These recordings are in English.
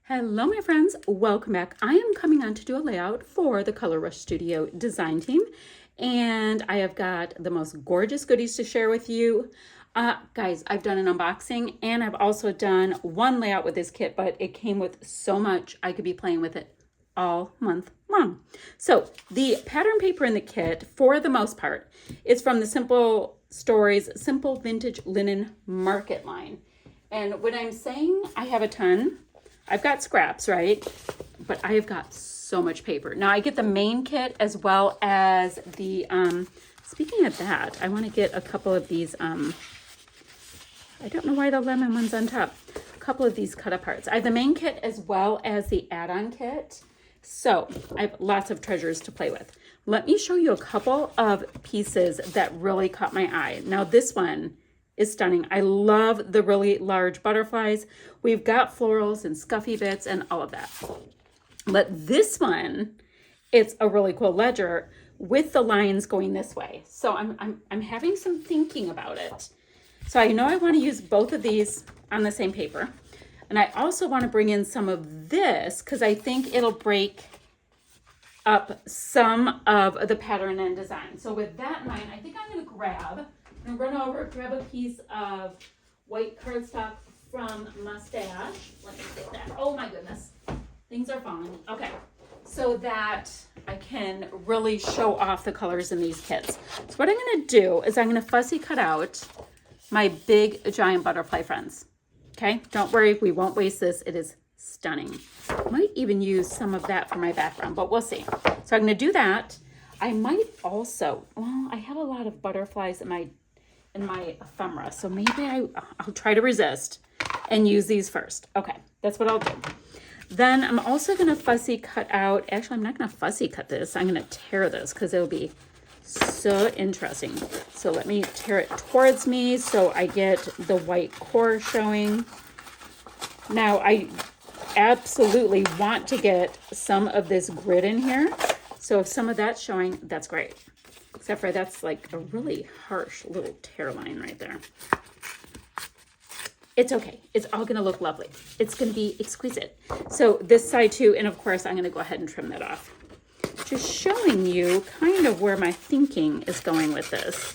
Hello my friends, welcome back. I am coming on to do a layout for the Color Rush Studio design team, and I have got the most gorgeous goodies to share with you. Guys, I've done an unboxing and I've also done one layout with this kit, but it came with so much I could be playing with it all month long. So the pattern paper in the kit, for the most part, is from the Simple Stories Simple Vintage Linen Market line. And when I'm saying I have a ton, I've got scraps, right? But I have got so much paper. Now I get the main kit as well as the, speaking of that, I want to get a couple of these, I don't know why the lemon one's on top. A couple of these cut aparts. I have the main kit as well as the add-on kit. So I have lots of treasures to play with. Let me show you a couple of pieces that really caught my eye. Now this one is stunning. I love the really large butterflies. We've got florals and scuffy bits and all of that. But this one, it's a really cool ledger with the lines going this way. So I'm having some thinking about it. So I know I want to use both of these on the same paper. And I also want to bring in some of this because I think it'll break up some of the pattern and design. So with that in mind, I think I'm going to run over, grab a piece of white cardstock from Mustache. Let me get that. Oh my goodness. Things are falling. Okay. So that I can really show off the colors in these kits. So what I'm going to do is I'm going to fussy cut out my big giant butterfly friends. Okay. Don't worry. We won't waste this. It is stunning. I might even use some of that for my background, but we'll see. So I'm going to do that. I might also, well, I have a lot of butterflies in my ephemera, so maybe I'll try to resist and use these first. Okay, that's what I'll do. Then I'm also going to fussy cut out, actually I'm not going to fussy cut this, I'm going to tear this because it'll be so interesting. So let me tear it towards me so I get the white core showing. Now I absolutely want to get some of this grid in here, so if some of that's showing, that's great. Except for that's like a really harsh little tear line right there. It's okay. It's all going to look lovely. It's going to be exquisite. So this side too, and of course I'm going to go ahead and trim that off. Just showing you kind of where my thinking is going with this.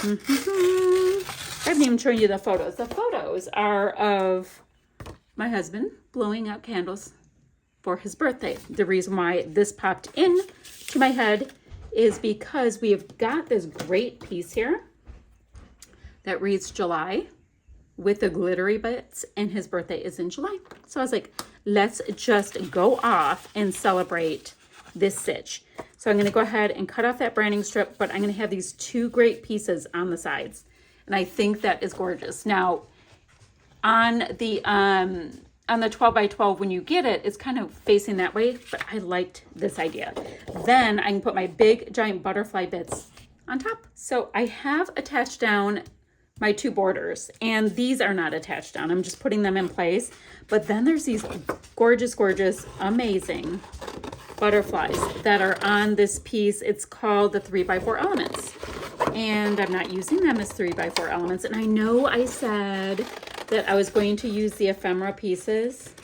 I haven't even shown you the photos. The photos are of my husband blowing out candles for his birthday. The reason why this popped in to my head is because we have got this great piece here that reads July with the glittery bits, and his birthday is in July. So I was like, let's just go off and celebrate this stitch. So I'm going to go ahead and cut off that branding strip, but I'm going to have these two great pieces on the sides. And I think that is gorgeous. Now, on the 12 by 12, when you get it, it's kind of facing that way, but I liked this idea. Then I can put my big giant butterfly bits on top. So I have attached down my two borders, and these are not attached down. I'm just putting them in place. But then there's these gorgeous, gorgeous, amazing butterflies that are on this piece. It's called the 3x4 elements. And I'm not using them as 3x4 elements. And I know I said that I was going to use the ephemera pieces,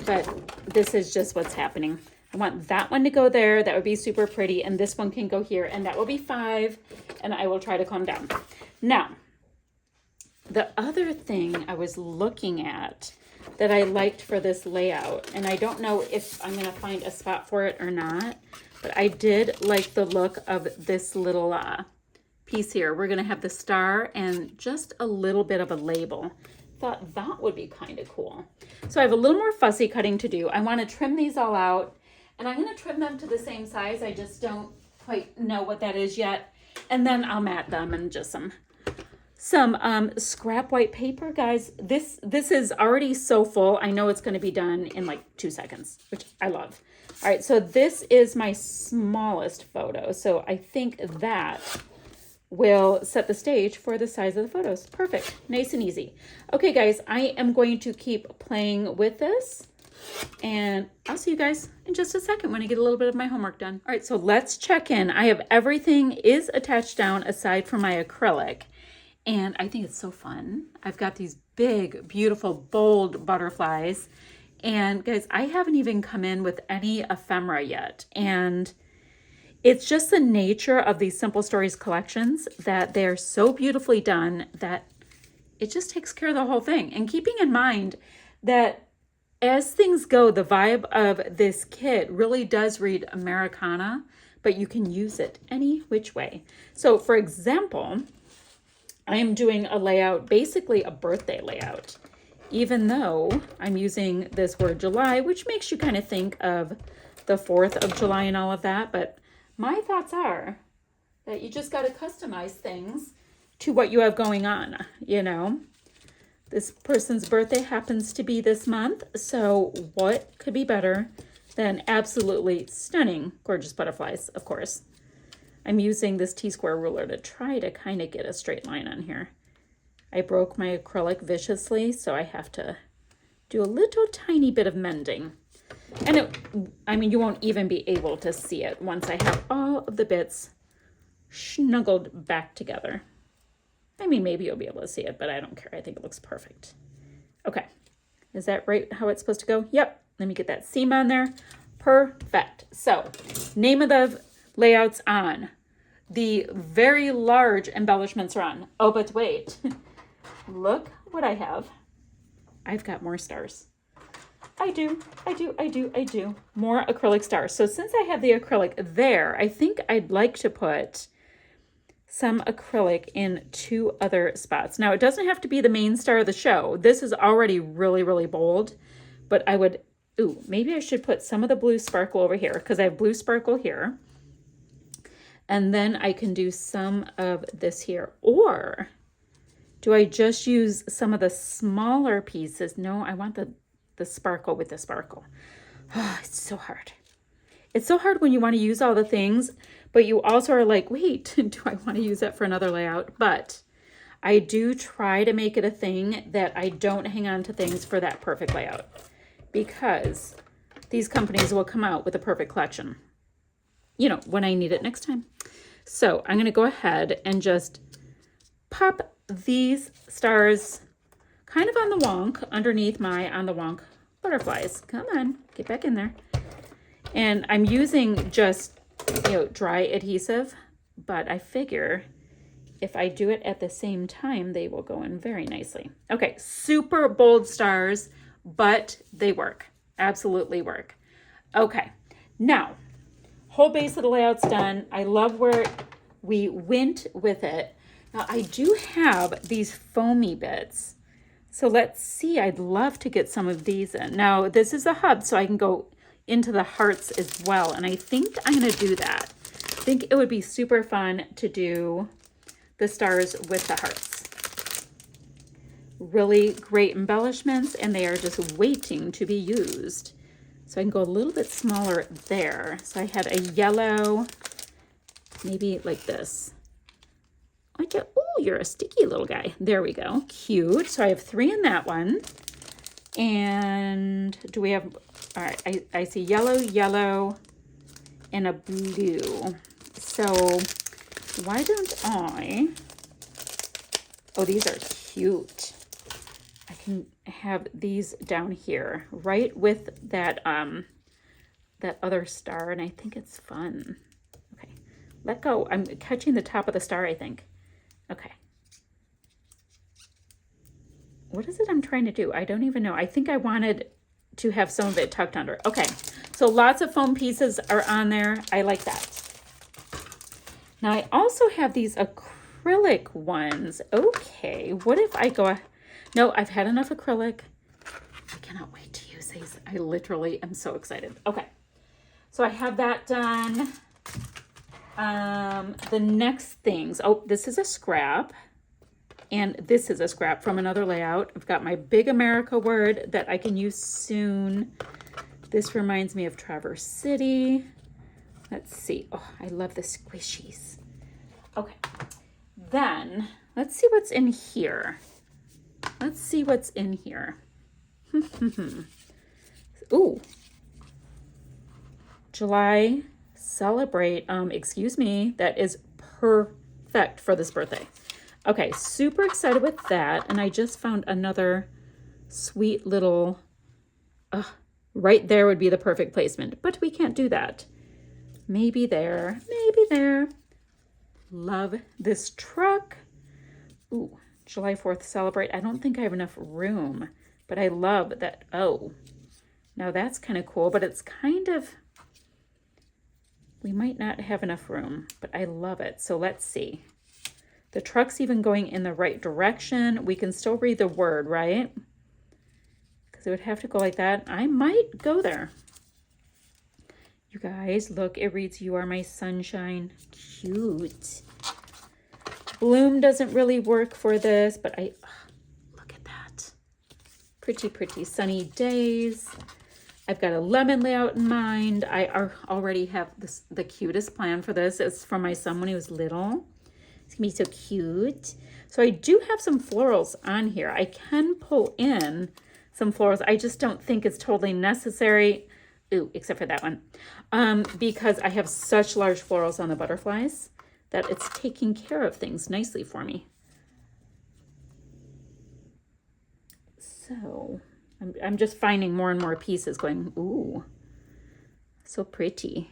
but this is just what's happening. I want that one to go there. That would be super pretty. And this one can go here, and that will be 5. And I will try to calm down. Now, the other thing I was looking at that I liked for this layout, and I don't know if I'm going to find a spot for it or not, but I did like the look of this little piece here. We're going to have the star and just a little bit of a label. Thought that would be kind of cool. So I have a little more fussy cutting to do. I want to trim these all out, and I'm going to trim them to the same size. I just don't quite know what that is yet. And then I'll mat them and just some scrap white paper. Guys, this is already so full. I know it's going to be done in like 2 seconds, which I love. All right, so this is my smallest photo. So I think that will set the stage for the size of the photos. Perfect. Nice and easy. Okay, guys, I am going to keep playing with this, and I'll see you guys in just a second when I get a little bit of my homework done. All right, so let's check in. I have everything is attached down aside from my acrylic, and I think it's so fun. I've got these big, beautiful, bold butterflies, And guys, I haven't even come in with any ephemera yet. And it's just the nature of these Simple Stories collections that they're so beautifully done that it just takes care of the whole thing. And keeping in mind that as things go, the vibe of this kit really does read Americana, but you can use it any which way. So for example, I am doing a layout, basically a birthday layout, even though I'm using this word July, which makes you kind of think of the 4th of July and all of that. But my thoughts are that you just got to customize things to what you have going on, you know. This person's birthday happens to be this month, so what could be better than absolutely stunning, gorgeous butterflies, of course. I'm using this T-square ruler to try to kind of get a straight line on here. I broke my acrylic viciously, so I have to do a little tiny bit of mending. And I mean, you won't even be able to see it once I have all of the bits snuggled back together. I mean, maybe you'll be able to see it, but I don't care. I think it looks perfect. Okay. Is that right how it's supposed to go? Yep. Let me get that seam on there. Perfect. So, name of the layouts on. The very large embellishments are on. Oh, but wait. Look what I have. I've got more stars. I do. More acrylic stars. So since I have the acrylic there, I think I'd like to put some acrylic in 2 other spots. Now, it doesn't have to be the main star of the show. This is already really, really bold, but I would, maybe I should put some of the blue sparkle over here because I have blue sparkle here. And then I can do some of this here. Or do I just use some of the smaller pieces? No, I want the sparkle with the sparkle. Oh, it's so hard. It's so hard when you want to use all the things, but you also are like, wait, do I want to use that for another layout? But I do try to make it a thing that I don't hang on to things for that perfect layout, because these companies will come out with a perfect collection, you know, when I need it next time. So I'm going to go ahead and just pop these stars kind of on the wonk underneath my on the wonk butterflies. Come on, get back in there. And I'm using just, dry adhesive, but I figure if I do it at the same time, they will go in very nicely. Okay, super bold stars, but they work. Absolutely work. Okay, now, whole base of the layout's done. I love where we went with it. Now, I do have these foamy bits. So let's see, I'd love to get some of these in. Now, this is a hub, so I can go into the hearts as well. And I think I'm going to do that. I think it would be super fun to do the stars with the hearts. Really great embellishments, and they are just waiting to be used. So I can go a little bit smaller there. So I had a yellow, maybe like this. Oh, you're a sticky little guy. There we go. Cute. So I have 3 in that one. And do we have, all right, I see yellow, and a blue. So why don't oh, these are cute. I can have these down here, right with that, that other star, and I think it's fun. Okay, let go. I'm catching the top of the star, I think. Okay. What is it I'm trying to do? I don't even know. I think I wanted to have some of it tucked under. Okay, so lots of foam pieces are on there. I like that. Now I also have these acrylic ones. Okay, what if I go, no, I've had enough acrylic. I cannot wait to use these. I literally am so excited. Okay, so I have that done. The next things, oh, this is a scrap. And this is a scrap from another layout. I've got my big America word that I can use soon. This reminds me of Traverse City. Let's see. Oh, I love the squishies. Okay. Then, let's see what's in here. Let's see what's in here. Ooh. July Celebrate. Excuse me. That is perfect for this birthday. Okay, super excited with that. And I just found another sweet little Right there would be the perfect placement, but we can't do that. Maybe there, maybe there. Love this truck. Ooh, July 4th celebrate. I don't think I have enough room, but I love that. Oh, now that's kind of cool, but it's kind of, we might not have enough room, but I love it. So let's see. The truck's even going in the right direction. We can still read the word, right? Because it would have to go like that. I might go there. You guys, look, it reads, "You are my sunshine." Cute. Bloom doesn't really work for this, but look at that. Pretty, pretty sunny days. I've got a lemon layout in mind. I already have the cutest plan for this. It's from my son when he was little. It's gonna be so cute. So I do have some florals on here. I can pull in some florals. I just don't think it's totally necessary. Ooh, except for that one. Because I have such large florals on the butterflies that it's taking care of things nicely for me. So I'm just finding more and more pieces going, ooh, so pretty.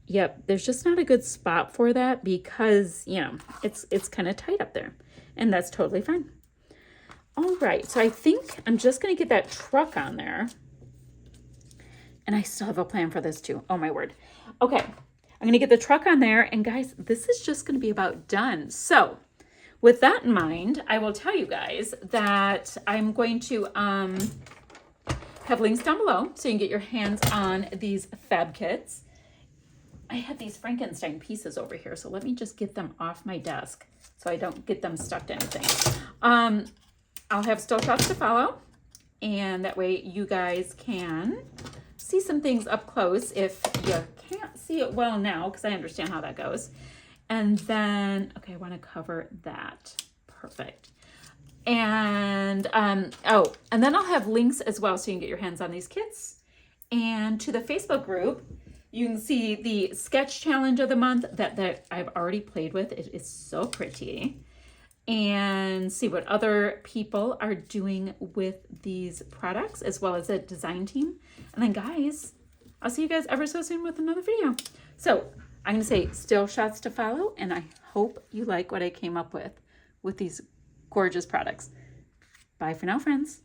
Yep, there's just not a good spot for that because, you know, it's kind of tight up there, and that's totally fine. All right, so I think I'm just going to get that truck on there. And I still have a plan for this too. Oh my word. Okay, I'm going to get the truck on there. And guys, this is just going to be about done. So with that in mind, I will tell you guys that I'm going to have links down below so you can get your hands on these fab kits. I have these Frankenstein pieces over here, so let me just get them off my desk so I don't get them stuck to anything. I'll have still shots to follow, and that way you guys can see some things up close if you can't see it well now, because I understand how that goes. And then, okay, I want to cover that. Perfect. And, and then I'll have links as well so you can get your hands on these kits. And to the Facebook group, you can see the sketch challenge of the month that I've already played with. It is so pretty. And see what other people are doing with these products, as well as a design team. And then guys, I'll see you guys ever so soon with another video. So I'm gonna say still shots to follow, and I hope you like what I came up with these gorgeous products. Bye for now, friends.